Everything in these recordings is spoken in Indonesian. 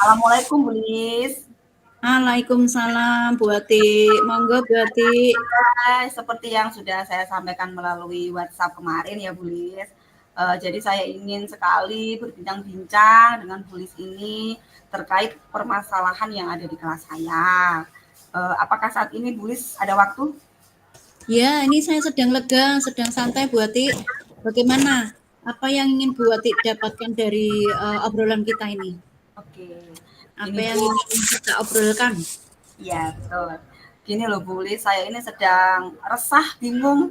Assalamualaikum Bu Lis. Waalaikumsalam Bu Ati. Monggo Bu Ati. Seperti yang sudah saya sampaikan melalui WhatsApp kemarin ya Bu Lis. Jadi saya ingin sekali berbincang-bincang dengan Bu Lis ini terkait permasalahan yang ada di kelas saya. Apakah saat ini Bu Lis ada waktu? Ya, ini saya sedang lega, sedang santai Bu Ati. Bagaimana? Apa yang ingin Bu Ati dapatkan dari obrolan kita ini? Oke. Apa Gini yang Bu, ingin kita obrolkan? ya betul. Gini loh Bu Lis, saya ini sedang resah, bingung,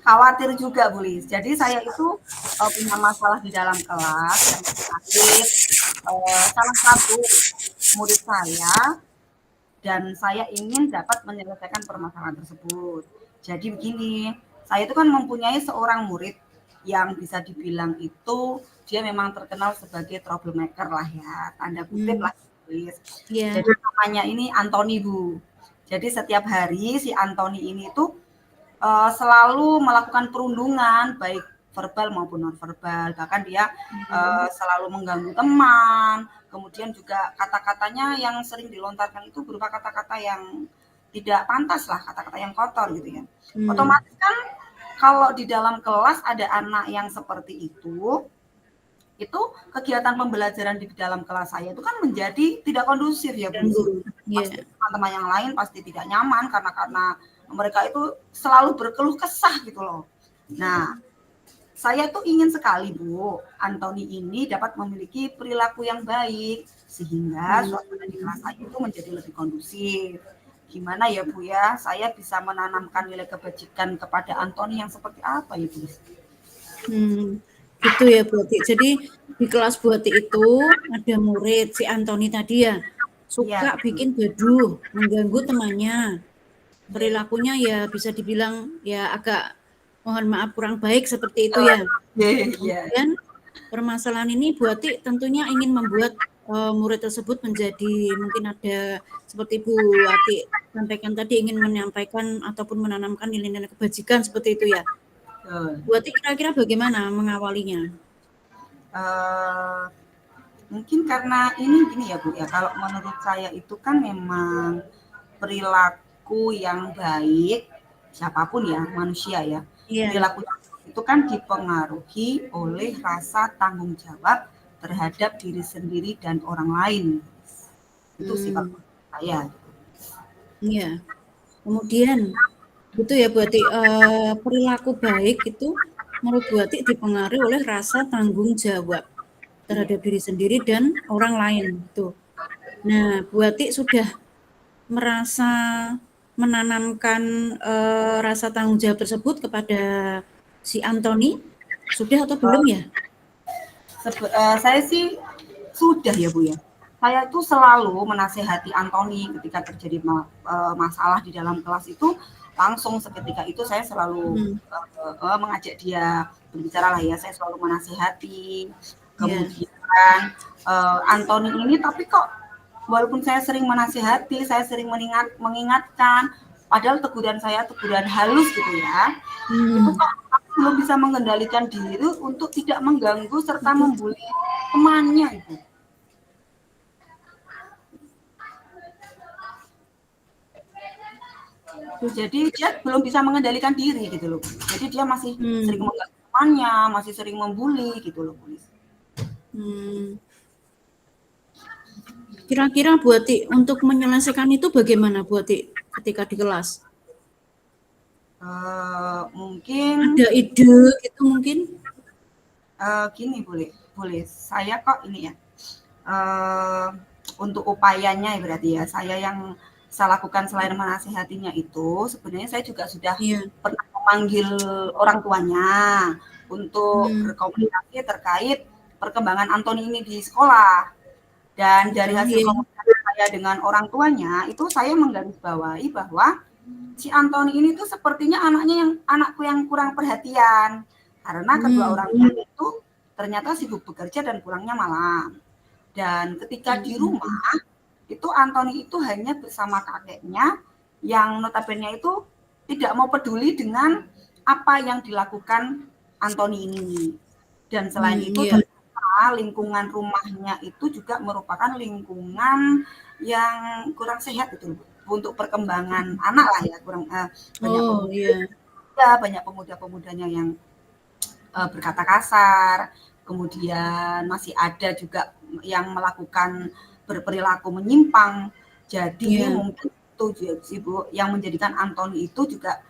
khawatir juga Bu Lis. Jadi saya itu punya masalah di dalam kelas yang terkait salah satu murid saya dan saya ingin dapat menyelesaikan permasalahan tersebut. Jadi begini, saya itu kan mempunyai seorang murid yang bisa dibilang itu dia memang terkenal sebagai troublemaker lah ya, tanda kutip lah. Ya. Jadi namanya ini Anthony Bu. Jadi setiap hari si Anthony ini tuh selalu melakukan perundungan baik verbal maupun non verbal, bahkan dia selalu mengganggu teman, kemudian juga kata-katanya yang sering dilontarkan itu berupa kata-kata yang tidak pantas lah, kata-kata yang kotor gitu ya. Otomatis kan kalau di dalam kelas ada anak yang seperti itu kegiatan pembelajaran di dalam kelas saya itu kan menjadi tidak kondusif ya Bu. Pasti teman-teman yang lain pasti tidak nyaman karena mereka itu selalu berkeluh kesah gitu loh. Nah, saya tuh ingin sekali Bu, Anthony ini dapat memiliki perilaku yang baik sehingga suasana di kelas saya itu menjadi lebih kondusif. Gimana ya Bu ya, saya bisa menanamkan nilai kebajikan kepada Anthony yang seperti apa ya Bu? Gitu ya Bu Ati. Jadi di kelas Bu Ati itu ada murid si Anthony tadi ya, suka bikin gaduh, mengganggu temannya. Perilakunya ya bisa dibilang ya agak mohon maaf kurang baik seperti itu ya. Kemudian permasalahan ini Bu Ati tentunya ingin membuat murid tersebut menjadi mungkin ada seperti Bu Ati sampaikan tadi ingin menyampaikan ataupun menanamkan nilai-nilai kebajikan seperti itu ya. Bu Ati kira-kira bagaimana mengawalinya? Mungkin karena ini gini ya Bu ya, kalau menurut saya itu kan memang perilaku yang baik siapapun ya manusia ya, perilaku itu kan dipengaruhi oleh rasa tanggung jawab terhadap diri sendiri dan orang lain. Itu sifat saya. Iya. Kemudian itu ya Bu Ati, perilaku baik itu menurut Bu Ati dipengaruhi oleh rasa tanggung jawab terhadap diri sendiri dan orang lain tuh. Nah, Bu Ati sudah merasa menanamkan rasa tanggung jawab tersebut kepada si Anthony sudah atau belum ya? Saya sih sudah ya Bu ya. Saya tuh selalu menasehati Anthony ketika terjadi masalah di dalam kelas itu langsung seketika itu saya selalu mengajak dia berbicara lah ya. Saya selalu menasehati. Kemudian Anthony ini tapi kok walaupun saya sering menasehati, saya sering mengingatkan, padahal teguran saya teguran halus gitu ya, itu kok belum bisa mengendalikan diri untuk tidak mengganggu serta membuli temannya itu. Jadi dia belum bisa mengendalikan diri gitu loh. Jadi dia masih sering mengganggu temannya, masih sering membuli gitu loh, Bu. Kira-kira Bu Ati untuk menyelesaikan itu bagaimana Bu Ati ketika di kelas? Mungkin ada ide gitu mungkin? Gini boleh. Saya kok ini ya. Untuk upayanya ya berarti ya saya yang saya lakukan selain menasihatinya itu sebenarnya saya juga sudah pernah memanggil orang tuanya untuk berkomunikasi terkait perkembangan Anthony ini di sekolah. Dan dari hasil komunikasi saya dengan orang tuanya itu saya menggarisbawahi bahwa si Anthony ini tuh sepertinya anakku yang kurang perhatian karena kedua orang tua itu ternyata sibuk bekerja dan pulangnya malam. Dan ketika di rumah itu Anthony itu hanya bersama kakeknya yang notabene itu tidak mau peduli dengan apa yang dilakukan Anthony ini. Dan selain itu ternyata pertama lingkungan rumahnya itu juga merupakan lingkungan yang kurang sehat itu untuk perkembangan anak lah ya, kurang banyak Oh, pemuda iya. banyak pemuda-pemudanya yang berkata kasar, kemudian masih ada juga yang melakukan berperilaku menyimpang. Jadi Iya. mungkin itu sih Bu, yang menjadikan Anthony itu juga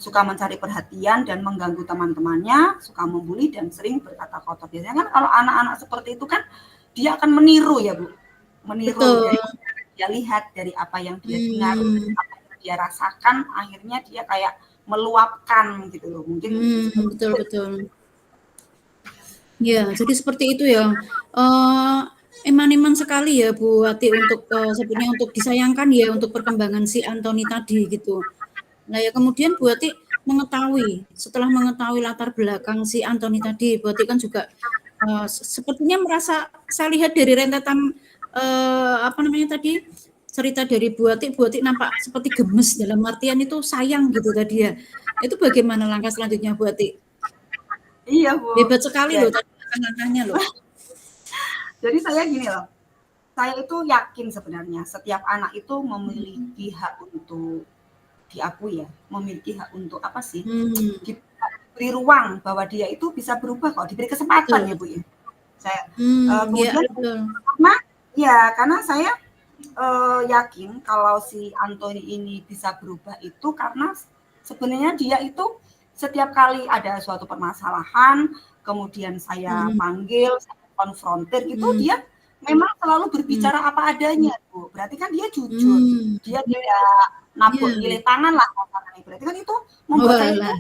suka mencari perhatian dan mengganggu teman-temannya, suka membuli dan sering berkata kotor. Biasanya kan kalau anak-anak seperti itu kan dia akan meniru ya Bu, meniru Betul. dari apa yang dia lihat, dari apa yang dia dengar, Hmm. apa yang dia rasakan, akhirnya dia kayak meluapkan gitu loh. Mungkin seperti Betul itu. betul. Ya, jadi seperti itu ya. Eman-eman sekali ya Bu Wati untuk sebenarnya untuk disayangkan ya untuk perkembangan si Anthony tadi gitu. Nah ya kemudian Bu Wati setelah mengetahui latar belakang si Anthony tadi, Bu Wati kan juga sepertinya merasa saya lihat dari rentetan apa namanya tadi cerita dari Bu Wati nampak seperti gemes dalam artian itu sayang gitu tadi ya. Itu bagaimana langkah selanjutnya Bu Wati? Iya Bu. Hebat sekali loh Jadi, tadi langkahnya loh. jadi saya gini loh, saya itu yakin sebenarnya setiap anak itu memiliki hak untuk diakui ya, memiliki hak untuk apa sih? Hmm, Diberi ruang bahwa dia itu bisa berubah kok, diberi kesempatan ya betul. Bu ya. Saya Ya kemudian betul. karena saya yakin kalau si Anthony ini bisa berubah itu karena sebenarnya dia itu setiap kali ada suatu permasalahan, kemudian saya Mhm, panggil, saya konfrontir gitu, mhm, dia memang selalu mmm, berbicara apa adanya, Bu. Berarti kan dia jujur, mmm, dia tidak nabur iya. nilai tangan lah kasarnya. Berarti kan itu membuat saya itu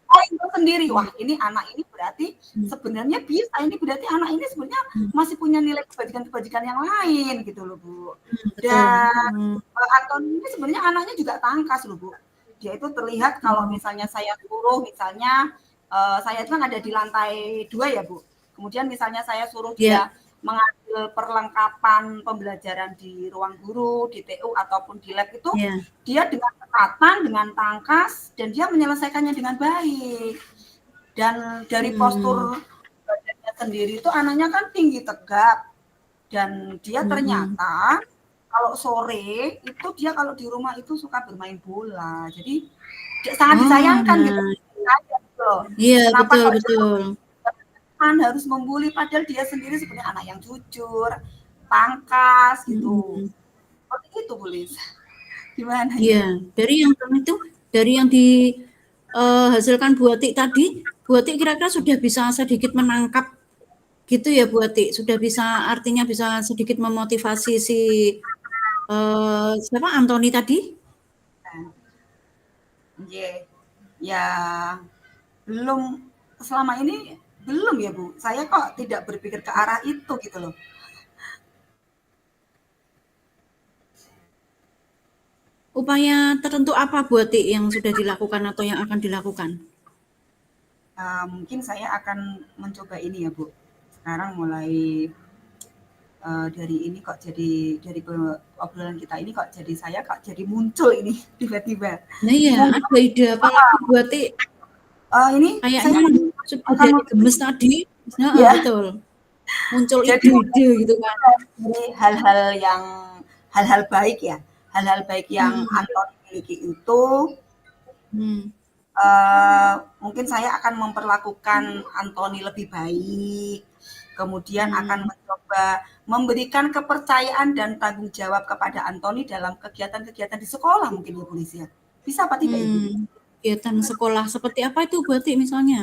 Oalah, itu sendiri. iya, Wah, ini anak ini berarti mmm, sebenarnya bisa, ini berarti anak ini sebenarnya mmm, masih punya nilai kebajikan-kebajikan yang lain gitu loh, Bu. betul, Dan Anthony ini sebenarnya anaknya juga tangkas loh, Bu. Dia itu terlihat kalau oh, misalnya saya suruh, misalnya saya itu kan ada di lantai 2 ya, Bu. Kemudian misalnya saya suruh iya, dia mengambil perlengkapan pembelajaran di ruang guru, di TU ataupun di lab itu, iya, dia dengan ketatan, dengan tangkas, dan dia menyelesaikannya dengan baik. Dan dari mmm, postur badannya sendiri itu anaknya kan tinggi tegap, dan dia mhm, ternyata kalau sore itu dia kalau di rumah itu suka bermain bola. Jadi sangat oh, disayangkan gitu. nah, Gitu loh. iya, Kenapa betul kok betul, harus membuli padahal dia sendiri sebenarnya anak yang jujur, tangkas gitu. mhm, Seperti itu Bu Lis. Gimana iya, ini? dari yang itu, dari yang dihasilkan Bu Ati tadi, Bu Ati kira-kira sudah bisa sedikit menangkap gitu ya Bu Ati? Sudah bisa artinya bisa sedikit memotivasi si, siapa, Anthony tadi? Yeah. Ya belum selama ini belum ya Bu. Saya kok tidak berpikir ke arah itu gitu loh. Upaya tertentu apa Bu Ati yang sudah dilakukan atau yang akan dilakukan? Mungkin saya akan mencoba ini ya Bu. Sekarang mulai dari ini kok jadi dari obrolan kita ini kok jadi saya kok jadi muncul ini tiba-tiba. Nah iya, Mungkin ada ide apa lagi Bu Ati? ini saya Kayaknya sudah akan dari gemes tadi, heeh, ya. betul, muncul Jadi ide-ide gitu kan. dari hal-hal baik ya, hal-hal baik yang Hmm, Anton miliki itu hmm, mungkin saya akan memperlakukan Anthony lebih baik, kemudian akan hmm, mencoba memberikan kepercayaan dan tanggung jawab kepada Anthony dalam kegiatan-kegiatan di sekolah mungkin ya polisi ya. Bisa apa tidak Ibu? kegiatan sekolah seperti apa itu Bu Ati misalnya?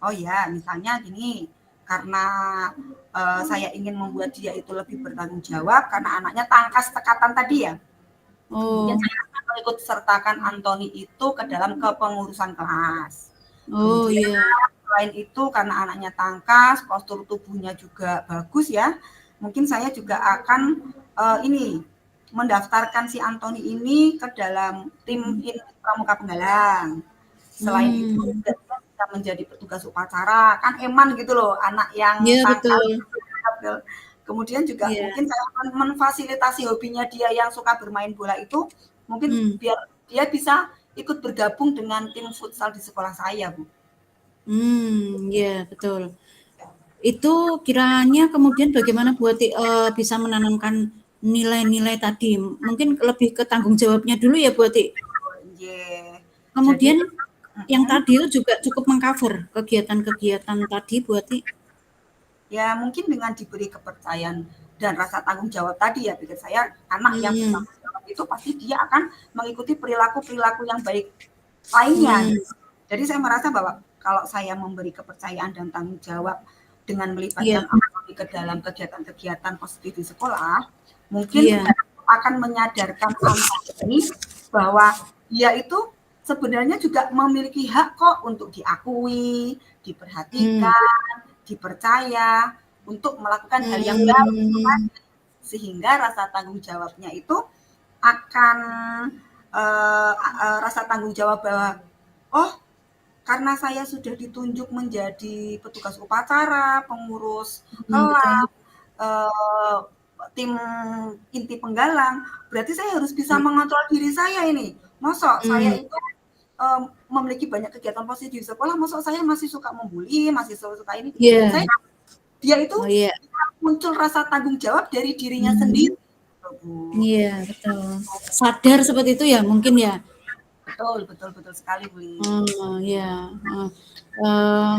Oh ya, misalnya gini, karena saya ingin membuat dia itu lebih bertanggung jawab karena anaknya tangkas tekatan tadi ya. Mungkin Oh, saya akan mengikut sertakan Anthony itu ke dalam kepengurusan kelas. oh Kemudian iya, selain itu karena anaknya tangkas, postur tubuhnya juga bagus ya. Mungkin saya juga akan ini mendaftarkan si Anthony ini ke dalam tim hmm, pramuka penggalang. Selain itu hmm, juga bisa menjadi petugas upacara. Kan eman gitu loh, anak yang iya tangkas. betul, Kemudian juga iya, mungkin saya akan memfasilitasi hobinya dia yang suka bermain bola itu, mungkin hmm, biar dia bisa ikut bergabung dengan tim futsal di sekolah saya, Bu. iya betul. Itu kiranya kemudian bagaimana Bu Ati bisa menanamkan nilai-nilai tadi? Mungkin lebih ke tanggung jawabnya dulu ya Bu Ati. Yeah. Jadi Kemudian yang tadi itu juga cukup mengcover kegiatan-kegiatan tadi Bu Ati. Ya mungkin dengan diberi kepercayaan dan rasa tanggung jawab tadi ya, pikir saya anak yang bertanggung jawab itu pasti dia akan mengikuti perilaku-perilaku yang baik lainnya. Jadi saya merasa bahwa kalau saya memberi kepercayaan dan tanggung jawab dengan melibatkan Antoni ke dalam kegiatan-kegiatan positif di sekolah, mungkin akan menyadarkan Antoni bahwa dia itu sebenarnya juga memiliki hak kok untuk diakui, diperhatikan, dipercaya untuk melakukan hal yang baik, sehingga rasa tanggung jawabnya itu akan rasa tanggung jawab bahwa karena saya sudah ditunjuk menjadi petugas upacara, pengurus kelas, tim inti penggalang, berarti saya harus bisa mengontrol diri saya ini. Masa saya itu memiliki banyak kegiatan positif di sekolah, masa saya masih suka membuli, masih suka ini. Dia itu muncul rasa tanggung jawab dari dirinya sendiri. Iya, betul. Sadar seperti itu ya mungkin ya. Betul sekali, Bu. Ya.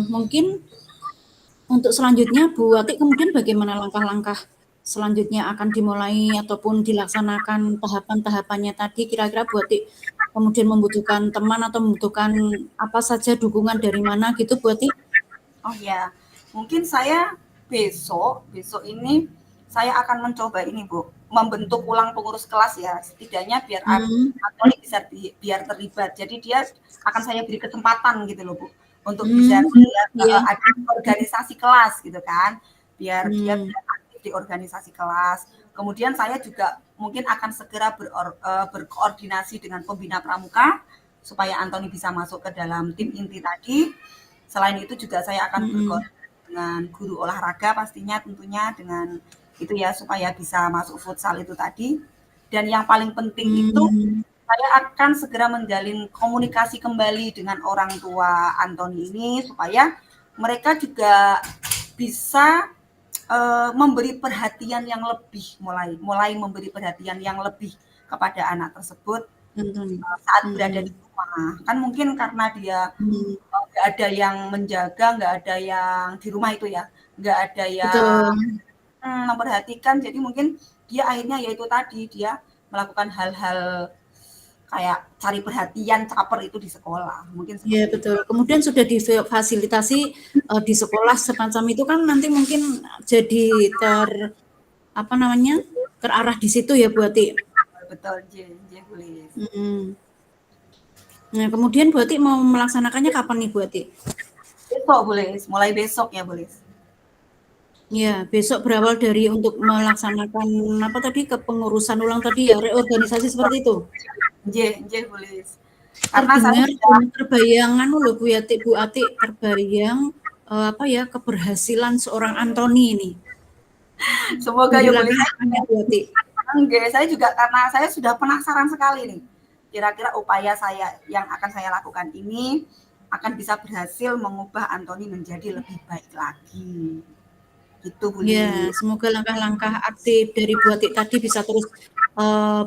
Mungkin untuk selanjutnya Bu Ati kemudian bagaimana langkah-langkah selanjutnya akan dimulai ataupun dilaksanakan tahapan-tahapannya tadi, kira-kira Bu Ati kemudian membutuhkan teman atau membutuhkan apa saja dukungan dari mana gitu Bu Ati? Oh ya, mungkin saya besok ini saya akan mencoba ini Bu, membentuk ulang pengurus kelas ya, setidaknya biar Antoni bisa biar terlibat. Jadi dia akan saya beri kesempatan gitu loh Bu, untuk bisa ada organisasi kelas gitu kan, biar dia aktif di organisasi kelas. Kemudian saya juga mungkin akan segera berkoordinasi dengan pembina pramuka supaya Antoni bisa masuk ke dalam tim inti tadi. Selain itu juga saya akan berkoordinasi dengan guru olahraga pastinya tentunya dengan itu ya supaya bisa masuk futsal itu tadi. Dan yang paling penting itu saya akan segera menjalin komunikasi kembali dengan orang tua Antoni ini supaya mereka juga bisa memberi perhatian yang lebih, mulai memberi perhatian yang lebih kepada anak tersebut saat berada di rumah. Kan mungkin karena dia nggak ada yang menjaga, nggak ada yang di rumah itu ya, nggak ada yang memperhatikan, jadi mungkin dia akhirnya yaitu tadi, dia melakukan hal-hal kayak cari perhatian, caper itu di sekolah. Mungkin Iya betul. Kemudian sudah difasilitasi di sekolah semacam itu kan nanti mungkin jadi terarah di situ ya Bu Ati. Betul, Bu Lis. Nah kemudian Bu Ati mau melaksanakannya kapan nih Bu Ati? Besok Bu Lis, mulai besok ya Bu Lis. Ya, besok berawal dari untuk melaksanakan apa tadi kepengurusan ulang tadi ya, reorganisasi seperti itu. Bu Lis. Karena saya terbayangan loh Bu Ati terbayang apa ya keberhasilan seorang Antoni ini. Semoga ya Bu Lis. Enggak, saya juga karena saya sudah penasaran sekali nih. Kira-kira upaya saya yang akan saya lakukan ini akan bisa berhasil mengubah Antoni menjadi lebih baik lagi. Gitu Bu Lis. Ya, semoga langkah-langkah aktif dari Bu Ati tadi bisa terus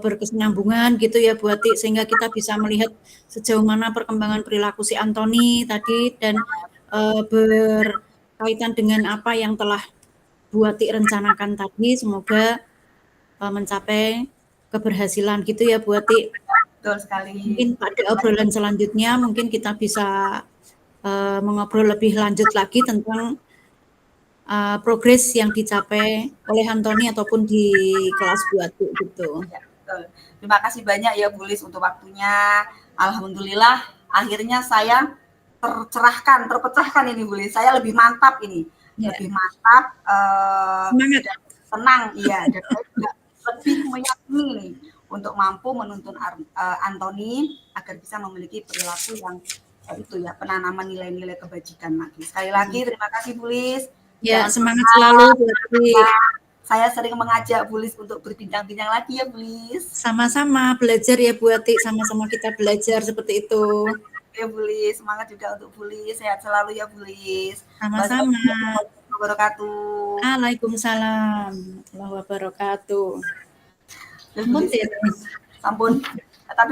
berkesinambungan gitu ya Bu Ati, sehingga kita bisa melihat sejauh mana perkembangan perilaku si Antoni tadi dan berkaitan dengan apa yang telah Bu Ati rencanakan tadi, semoga mencapai keberhasilan gitu ya Bu Ati. Betul sekali. Mungkin pada obrolan selanjutnya mungkin kita bisa mengobrol lebih lanjut lagi tentang progres yang dicapai oleh Antoni ataupun di kelas Bu Ati gitu. Ya, betul. Terima kasih banyak ya Bu Lis untuk waktunya. Alhamdulillah akhirnya saya terpecahkan ini Bu Lis. Saya lebih mantap ini. Ya. Lebih mantap dan senang iya dan saya juga lebih meyakini untuk mampu menuntun Antoni agar bisa memiliki perilaku yang itu ya penanaman nilai-nilai kebajikan lagi. Sekali lagi terima kasih Bu Lis. Ya, semangat selalu Bu Ati. Saya sering mengajak Bu Lis untuk berbincang-bincang lagi ya Bu Lis. Sama-sama belajar ya Bu Ati, sama-sama kita belajar seperti itu. Ya Bu Lis, semangat juga untuk Bu Lis, sehat selalu ya Bu Lis. Sama-sama. wabarakatuh. Waalaikumsalam warahmatullahi wabarakatuh. Sampun. Tapi